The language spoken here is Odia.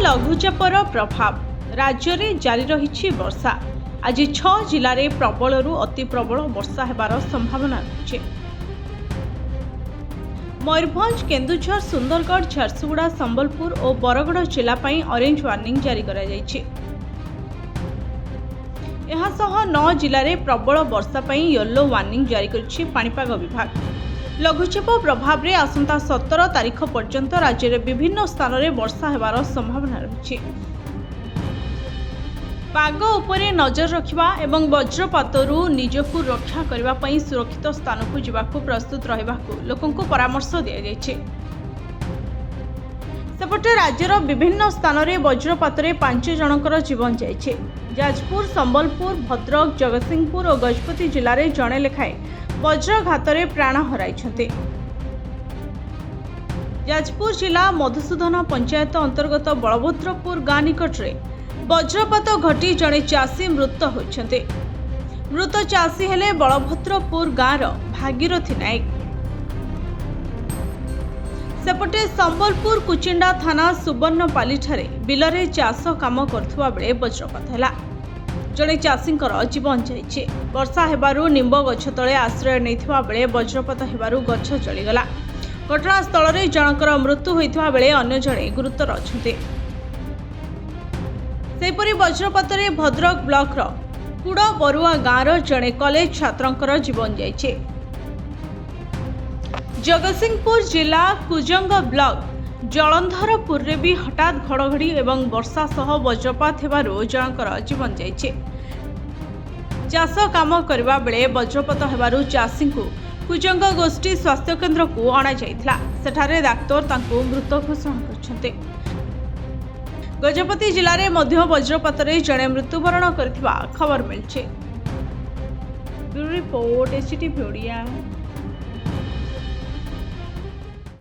ଲଘୁଚାପର ପ୍ରଭାବ ରାଜ୍ୟରେ ଜାରି ରହିଛି ବର୍ଷା। ଆଜି 6 ଜିଲ୍ଲାରେ ପ୍ରବଳରୁ ଅତି ପ୍ରବଳ ବର୍ଷା ହେବାର ସମ୍ଭାବନା ରହିଛି। ମୟୂରଭଞ୍ଜ, କେନ୍ଦୁଝର, ସୁନ୍ଦରଗଡ଼, ଝାରସୁଗୁଡ଼ା, ସମ୍ବଲପୁର ଓ ବରଗଡ଼ ଜିଲ୍ଲା ପାଇଁ ଅରେଞ୍ଜ ୱାର୍ଣ୍ଣିଂ ଜାରି କରାଯାଇଛି। ଏହାସହ 9 ଜିଲ୍ଲାରେ ପ୍ରବଳ ବର୍ଷା ପାଇଁ ୟେଲୋ ୱାର୍ଣ୍ଣିଂ ଜାରି କରିଛି ପାଣିପାଗ ବିଭାଗ। ଲଘୁଚାପ ପ୍ରଭାବରେ ଆସନ୍ତା 17 ତାରିଖ ପର୍ଯ୍ୟନ୍ତ ରାଜ୍ୟରେ ବିଭିନ୍ନ ସ୍ଥାନରେ ବର୍ଷା ହେବାର ସମ୍ଭାବନା ରହିଛି। ପାଗ ଉପରେ ନଜର ରଖିବା ଏବଂ ବଜ୍ରପାତରୁ ନିଜକୁ ରକ୍ଷା କରିବା ପାଇଁ ସୁରକ୍ଷିତ ସ୍ଥାନକୁ ଯିବାକୁ ପ୍ରସ୍ତୁତ ରହିବାକୁ ଲୋକଙ୍କୁ ପରାମର୍ଶ ଦିଆଯାଇଛି। ସେପଟେ ରାଜ୍ୟର ବିଭିନ୍ନ ସ୍ଥାନରେ ବଜ୍ରପାତରେ 5 ଜଣଙ୍କର ଜୀବନ ଯାଇଛି। ଯାଜପୁର, ସମ୍ବଲପୁର, ଭଦ୍ରକ, ଜଗତସିଂହପୁର ଓ ଗଜପତି ଜିଲ୍ଲାରେ ଜଣେ ଲେଖାଏଁ ବଜ୍ରଘାତରେ ପ୍ରାଣ ହରାଇଛନ୍ତି। ଯାଜପୁର ଜିଲ୍ଲା ମଧୁସୂଦନ ପଞ୍ଚାୟତ ଅନ୍ତର୍ଗତ ବଳଭଦ୍ରପୁର ଗାଁ ନିକଟରେ ବଜ୍ରପାତ ଘଟି ଜଣେ ଚାଷୀ ମୃତ ହୋଇଛନ୍ତି। ମୃତ ଚାଷୀ ହେଲେ ବଳଭଦ୍ରପୁର ଗାଁର ଭାଗୀରଥୀ ନାୟକ। ସେପଟେ ସମ୍ବଲପୁର କୁଚିଣ୍ଡା ଥାନା ସୁବର୍ଣ୍ଣପାଲିଠାରେ ବିଲରେ ଚାଷ କାମ କରୁଥିବା ବେଳେ ବଜ୍ରପାତ ହେଲା। ଜଣେ ଚାଷୀଙ୍କର ଜୀବନ ଯାଇଛି। ବର୍ଷା ହେବାରୁ ନିମ୍ବ ଗଛ ତଳେ ଆଶ୍ରୟ ନେଇଥିବା ବେଳେ ବଜ୍ରପାତ ହେବାରୁ ଗଛ ଜଳିଗଲା। ଘଟଣାସ୍ଥଳରେ ଜଣଙ୍କର ମୃତ୍ୟୁ ହୋଇଥିବା ବେଳେ ଅନ୍ୟ ଜଣେ ଗୁରୁତର ଅଛନ୍ତି। ସେହିପରି ବଜ୍ରପାତରେ ଭଦ୍ରକ ବ୍ଲକର କୁଡ଼ବରୁଆ ଗାଁର ଜଣେ କଲେଜ ଛାତ୍ରଙ୍କର ଜୀବନ ଯାଇଛି। ଜଗତସିଂହପୁର ଜିଲ୍ଲା କୁଜଙ୍ଗ ବ୍ଲକ ଜଳନ୍ଧରପୁରରେ ବି ହଠାତ୍ ଘଡ଼ଘଡ଼ି ଏବଂ ବର୍ଷା ସହ ବଜ୍ରପାତ ହେବାରୁ ଜଣଙ୍କର ଜୀବନ ଯାଇଛି। ଚାଷ କାମ କରିବା ବେଳେ ବଜ୍ରପାତ ହେବାରୁ ଚାଷୀଙ୍କୁ କୁଜଙ୍ଗ ଗୋଷ୍ଠୀ ସ୍ୱାସ୍ଥ୍ୟକେନ୍ଦ୍ରକୁ ଅଣାଯାଇଥିଲା। ସେଠାରେ ଡାକ୍ତର ତାଙ୍କୁ ମୃତ ଘୋଷଣା କରିଛନ୍ତି। ଗଜପତି ଜିଲ୍ଲାରେ ମଧ୍ୟ ବଜ୍ରପାତରେ ଜଣେ ମୃତ୍ୟୁବରଣ କରିଥିବା ଖବର ମିଳିଛି। Bureau report, SCTV Odia.